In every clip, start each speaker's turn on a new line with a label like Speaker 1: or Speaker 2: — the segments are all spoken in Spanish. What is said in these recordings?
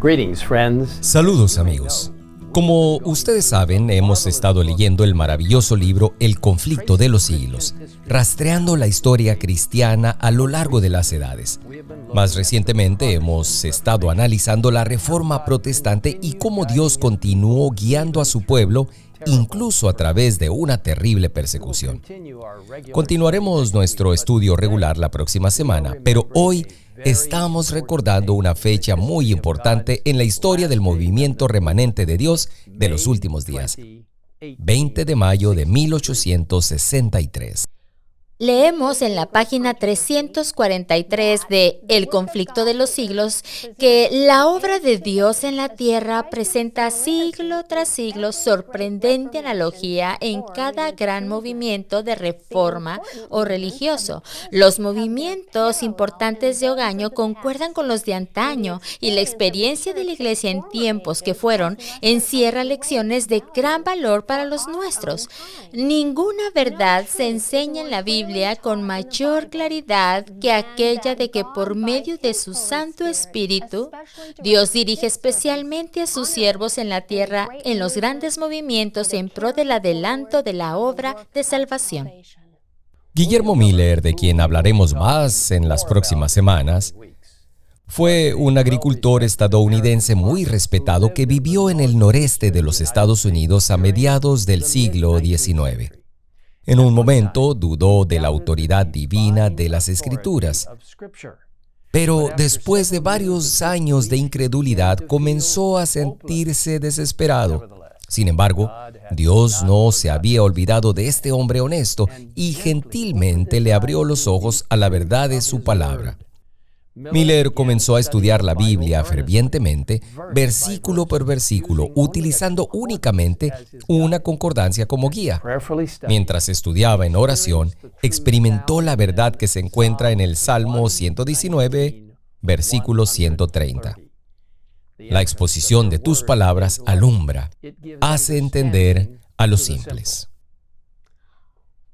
Speaker 1: Greetings, friends.
Speaker 2: Saludos, amigos. Como ustedes saben, hemos estado leyendo el maravilloso libro El conflicto de los siglos, rastreando la historia cristiana a lo largo de las edades. Más recientemente hemos estado analizando la Reforma Protestante y cómo Dios continuó guiando a su pueblo, incluso a través de una terrible persecución. Continuaremos nuestro estudio regular la próxima semana, pero hoy estamos recordando una fecha muy importante en la historia del movimiento remanente de Dios de los últimos días, 20 de mayo de 1863.
Speaker 3: Leemos en la página 343 de El conflicto de los siglos que la obra de Dios en la tierra presenta siglo tras siglo sorprendente analogía en cada gran movimiento de reforma o religioso. Los movimientos importantes de Ogaño concuerdan con los de antaño y la experiencia de la Iglesia en tiempos que fueron encierra lecciones de gran valor para los nuestros. Ninguna verdad se enseña en la Biblia con mayor claridad que aquella de que por medio de su Santo Espíritu, Dios dirige especialmente a sus siervos en la tierra en los grandes movimientos en pro del adelanto de la obra de salvación.
Speaker 2: Guillermo Miller, de quien hablaremos más en las próximas semanas, fue un agricultor estadounidense muy respetado que vivió en el noreste de los Estados Unidos a mediados del siglo XIX. En un momento dudó de la autoridad divina de las Escrituras, pero después de varios años de incredulidad comenzó a sentirse desesperado. Sin embargo, Dios no se había olvidado de este hombre honesto y gentilmente le abrió los ojos a la verdad de su palabra. Miller comenzó a estudiar la Biblia fervientemente, versículo por versículo, utilizando únicamente una concordancia como guía. Mientras estudiaba en oración, experimentó la verdad que se encuentra en el Salmo 119, versículo 130. La exposición de tus palabras alumbra, hace entender a los simples.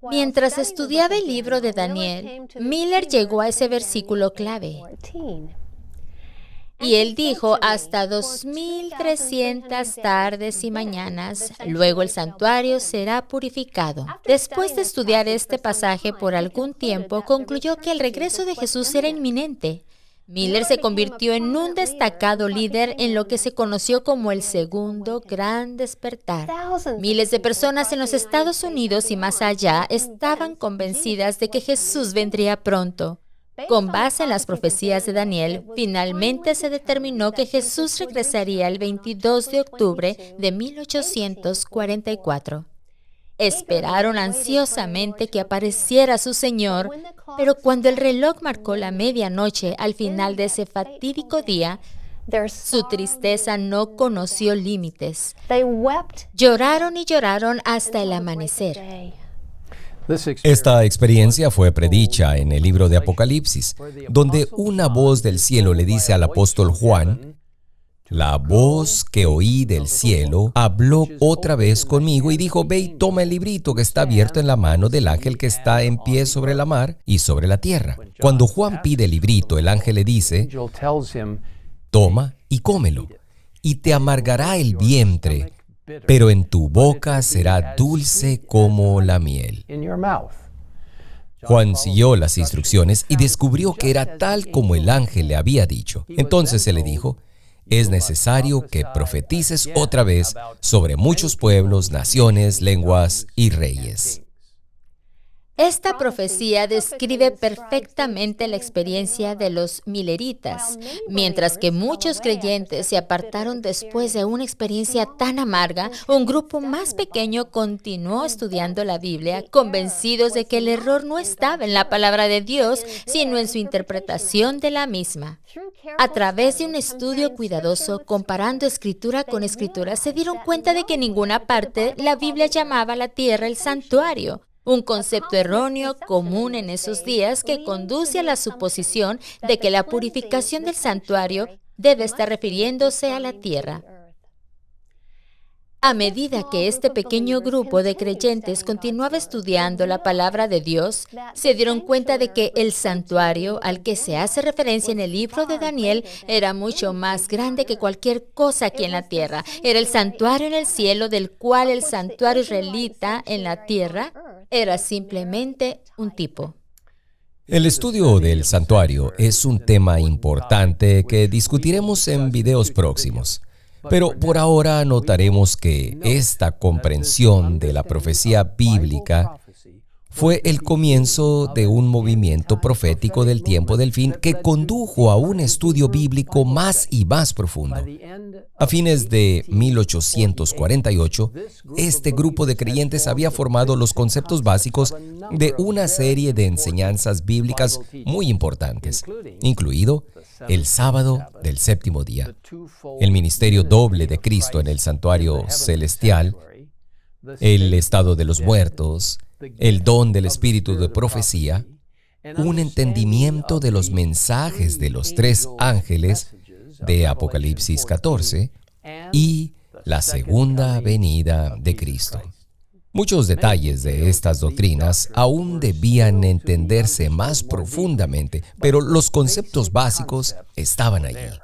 Speaker 3: Mientras estudiaba el libro de Daniel, Miller llegó a ese versículo clave. Y él dijo, hasta 2300 tardes y mañanas, luego el santuario será purificado. Después de estudiar este pasaje por algún tiempo, concluyó que el regreso de Jesús era inminente. Miller se convirtió en un destacado líder en lo que se conoció como el segundo gran despertar. Miles de personas en los Estados Unidos y más allá estaban convencidas de que Jesús vendría pronto. Con base en las profecías de Daniel, finalmente se determinó que Jesús regresaría el 22 de octubre de 1844. Esperaron ansiosamente que apareciera su Señor, pero cuando el reloj marcó la medianoche al final de ese fatídico día, su tristeza no conoció límites. Lloraron y lloraron hasta el amanecer.
Speaker 2: Esta experiencia fue predicha en el libro de Apocalipsis, donde una voz del cielo le dice al apóstol Juan: la voz que oí del cielo habló otra vez conmigo y dijo, ve y toma el librito que está abierto en la mano del ángel que está en pie sobre la mar y sobre la tierra. Cuando Juan pide el librito, el ángel le dice, toma y cómelo, y te amargará el vientre, pero en tu boca será dulce como la miel. Juan siguió las instrucciones y descubrió que era tal como el ángel le había dicho. Entonces se le dijo, es necesario que profetices otra vez sobre muchos pueblos, naciones, lenguas y reyes.
Speaker 3: Esta profecía describe perfectamente la experiencia de los milleritas. Mientras que muchos creyentes se apartaron después de una experiencia tan amarga, un grupo más pequeño continuó estudiando la Biblia, convencidos de que el error no estaba en la palabra de Dios, sino en su interpretación de la misma. A través de un estudio cuidadoso, comparando escritura con escritura, se dieron cuenta de que en ninguna parte la Biblia llamaba a la tierra el santuario. Un concepto erróneo común en esos días que conduce a la suposición de que la purificación del santuario debe estar refiriéndose a la tierra. A medida que este pequeño grupo de creyentes continuaba estudiando la palabra de Dios, se dieron cuenta de que el santuario al que se hace referencia en el libro de Daniel era mucho más grande que cualquier cosa aquí en la tierra. Era el santuario en el cielo, del cual el santuario israelita en la tierra era simplemente un tipo.
Speaker 2: El estudio del santuario es un tema importante que discutiremos en videos próximos. Pero por ahora notaremos que esta comprensión de la profecía bíblica fue el comienzo de un movimiento profético del tiempo del fin que condujo a un estudio bíblico más y más profundo. A fines de 1848, este grupo de creyentes había formado los conceptos básicos de una serie de enseñanzas bíblicas muy importantes, incluido el sábado del séptimo día, el ministerio doble de Cristo en el santuario celestial, el estado de los muertos, el don del espíritu de profecía, un entendimiento de los mensajes de los tres ángeles de Apocalipsis 14 y la segunda venida de Cristo. Muchos detalles de estas doctrinas aún debían entenderse más profundamente, pero los conceptos básicos estaban allí.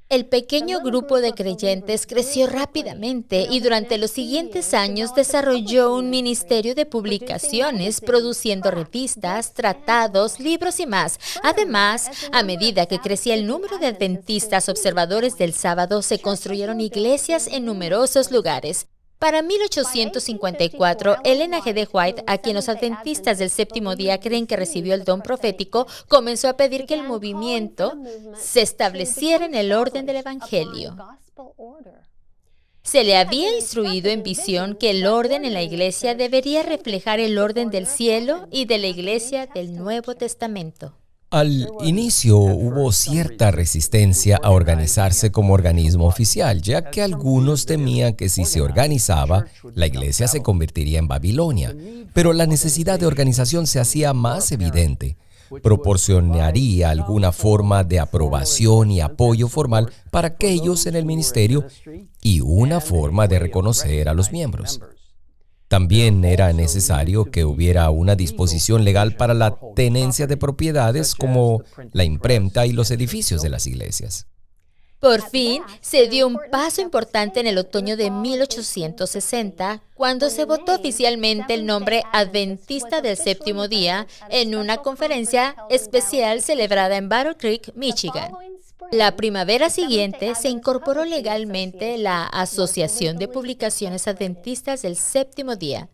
Speaker 3: El pequeño grupo de creyentes creció rápidamente y durante los siguientes años desarrolló un ministerio de publicaciones, produciendo revistas, tratados, libros y más. Además, a medida que crecía el número de adventistas observadores del sábado, se construyeron iglesias en numerosos lugares. Para 1854, Ellen G. de White, a quien los adventistas del séptimo día creen que recibió el don profético, comenzó a pedir que el movimiento se estableciera en el orden del Evangelio. Se le había instruido en visión que el orden en la iglesia debería reflejar el orden del cielo y de la iglesia del Nuevo Testamento.
Speaker 2: Al inicio hubo cierta resistencia a organizarse como organismo oficial, ya que algunos temían que si se organizaba, la iglesia se convertiría en Babilonia. Pero la necesidad de organización se hacía más evidente. Proporcionaría alguna forma de aprobación y apoyo formal para aquellos en el ministerio y una forma de reconocer a los miembros. También era necesario que hubiera una disposición legal para la tenencia de propiedades como la imprenta y los edificios de las iglesias.
Speaker 3: Por fin, se dio un paso importante en el otoño de 1860, cuando se votó oficialmente el nombre Adventista del Séptimo Día en una conferencia especial celebrada en Battle Creek, Michigan. La primavera siguiente se incorporó legalmente la Asociación de Publicaciones Adventistas del Séptimo Día.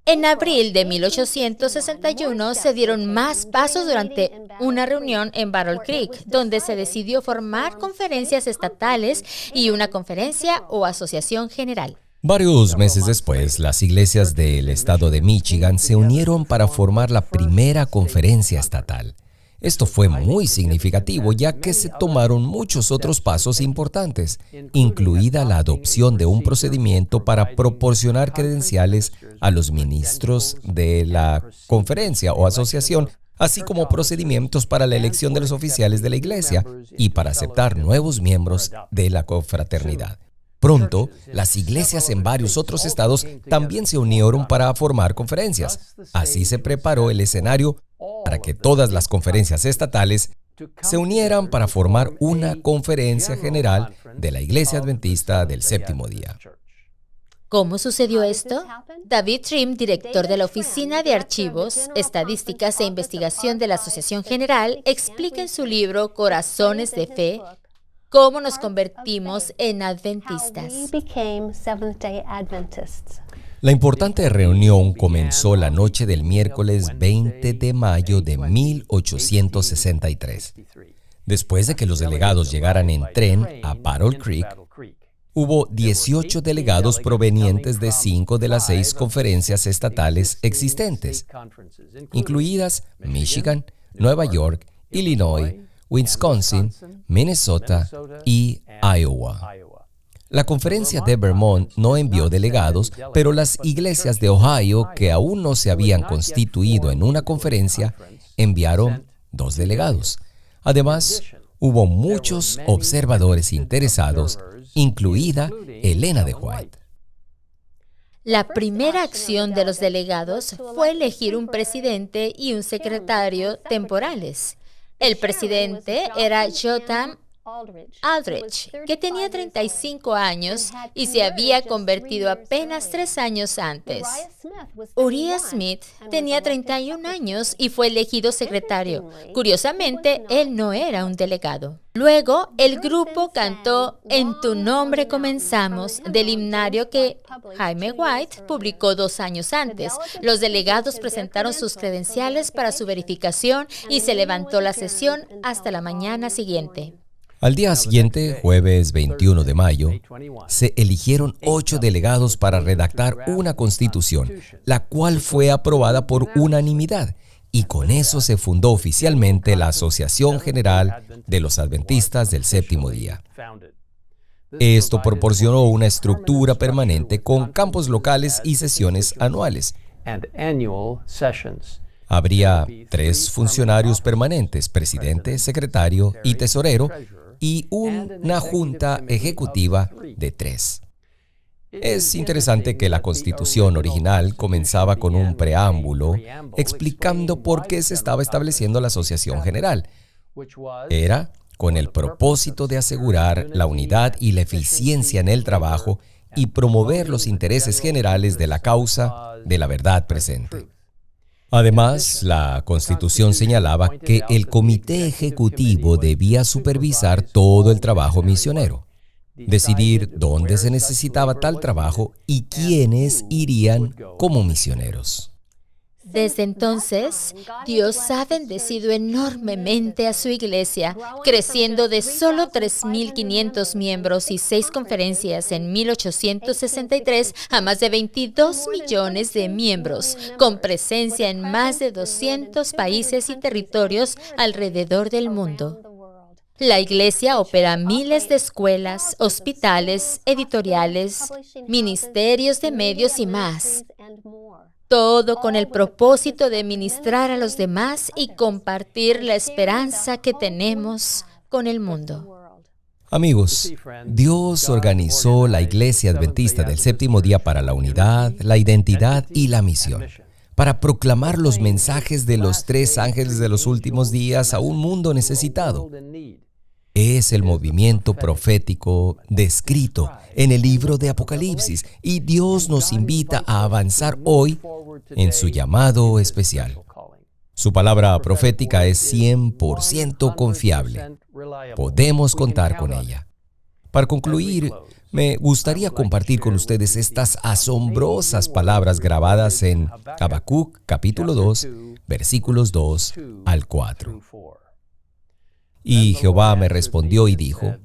Speaker 3: En abril de 1861 se dieron más pasos durante una reunión en Battle Creek, donde se decidió formar conferencias estatales y una conferencia o asociación general.
Speaker 2: Varios meses después, las iglesias del estado de Michigan se unieron para formar la primera conferencia estatal. Esto fue muy significativo, ya que se tomaron muchos otros pasos importantes, incluida la adopción de un procedimiento para proporcionar credenciales a los ministros de la conferencia o asociación, así como procedimientos para la elección de los oficiales de la iglesia y para aceptar nuevos miembros de la confraternidad. Pronto, las iglesias en varios otros estados también se unieron para formar conferencias. Así se preparó el escenario para que todas las conferencias estatales se unieran para formar una conferencia general de la Iglesia Adventista del Séptimo Día.
Speaker 3: ¿Cómo sucedió esto? David Trim, director de la Oficina de Archivos, Estadísticas e Investigación de la Asociación General, explica en su libro Corazones de Fe cómo nos convertimos en adventistas.
Speaker 2: La importante reunión comenzó la noche del miércoles 20 de mayo de 1863. Después de que los delegados llegaran en tren a Battle Creek, hubo 18 delegados provenientes de 5 de las 6 conferencias estatales existentes, incluidas Michigan, Nueva York, Illinois, Wisconsin, Minnesota y Iowa. La conferencia de Vermont no envió delegados, pero las iglesias de Ohio, que aún no se habían constituido en una conferencia, enviaron 2 delegados. Además, hubo muchos observadores interesados, incluida Ellen G. de White.
Speaker 3: La primera acción de los delegados fue elegir un presidente y un secretario temporales. El presidente era Jotham Aldrich, que tenía 35 años y se había convertido apenas 3 años antes. Uriah Smith tenía 31 años y fue elegido secretario. Curiosamente, él no era un delegado. Luego, el grupo cantó En tu nombre comenzamos, del himnario que Jaime White publicó 2 años antes. Los delegados presentaron sus credenciales para su verificación y se levantó la sesión hasta la mañana siguiente.
Speaker 2: Al día siguiente, jueves 21 de mayo, se eligieron 8 delegados para redactar una constitución, la cual fue aprobada por unanimidad, y con eso se fundó oficialmente la Asociación General de los Adventistas del Séptimo Día. Esto proporcionó una estructura permanente con campos locales y sesiones anuales. Habría 3 funcionarios permanentes, presidente, secretario y tesorero, y una junta ejecutiva de 3. Es interesante que la Constitución original comenzaba con un preámbulo explicando por qué se estaba estableciendo la Asociación General. Era con el propósito de asegurar la unidad y la eficiencia en el trabajo y promover los intereses generales de la causa de la verdad presente. Además, la Constitución señalaba que el comité ejecutivo debía supervisar todo el trabajo misionero, decidir dónde se necesitaba tal trabajo y quiénes irían como misioneros.
Speaker 3: Desde entonces, Dios ha bendecido enormemente a su iglesia, creciendo de solo 3.500 miembros y 6 conferencias en 1863 a más de 22 millones de miembros, con presencia en más de 200 países y territorios alrededor del mundo. La iglesia opera miles de escuelas, hospitales, editoriales, ministerios de medios y más. Todo con el propósito de ministrar a los demás y compartir la esperanza que tenemos con el mundo.
Speaker 2: Amigos, Dios organizó la Iglesia Adventista del Séptimo Día para la unidad, la identidad y la misión, para proclamar los mensajes de los 3 ángeles de los últimos días a un mundo necesitado. Es el movimiento profético descrito en el libro de Apocalipsis, y Dios nos invita a avanzar hoy en su llamado especial. Su palabra profética es 100% confiable. Podemos contar con ella. Para concluir, me gustaría compartir con ustedes estas asombrosas palabras grabadas en Habacuc, capítulo 2, versículos 2 al 4. Y Jehová me respondió y dijo: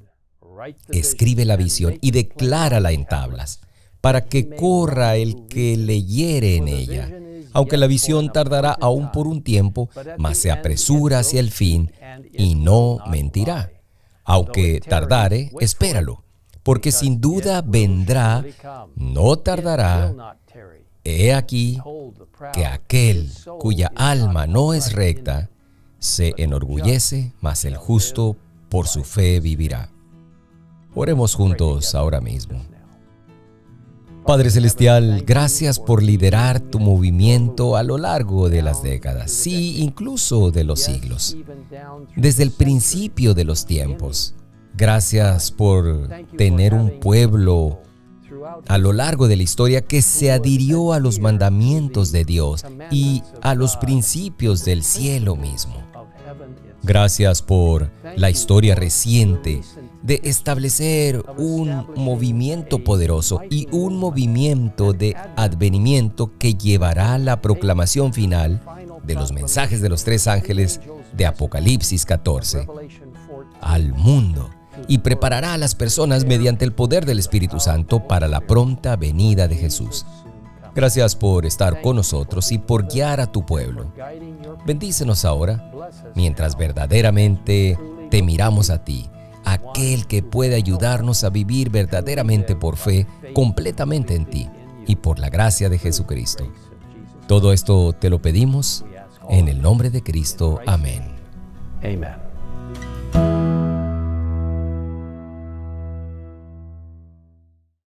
Speaker 2: escribe la visión y declárala en tablas, para que corra el que leyere en ella. Aunque la visión tardará aún por un tiempo, mas se apresura hacia el fin y no mentirá. Aunque tardare, espéralo, porque sin duda vendrá, no tardará. He aquí que aquel cuya alma no es recta se enorgullece, mas el justo por su fe vivirá. Oremos juntos ahora mismo. Padre Celestial, gracias por liderar tu movimiento a lo largo de las décadas, sí, incluso de los siglos, desde el principio de los tiempos. Gracias por tener un pueblo a lo largo de la historia que se adhirió a los mandamientos de Dios y a los principios del cielo mismo. Gracias por la historia reciente de establecer un movimiento poderoso y un movimiento de advenimiento que llevará la proclamación final de los mensajes de los 3 ángeles de Apocalipsis 14 al mundo y preparará a las personas mediante el poder del Espíritu Santo para la pronta venida de Jesús. Gracias por estar con nosotros y por guiar a tu pueblo. Bendícenos ahora, mientras verdaderamente te miramos a ti, aquel que puede ayudarnos a vivir verdaderamente por fe, completamente en ti y por la gracia de Jesucristo. Todo esto te lo pedimos en el nombre de Cristo. Amén.
Speaker 1: Amen.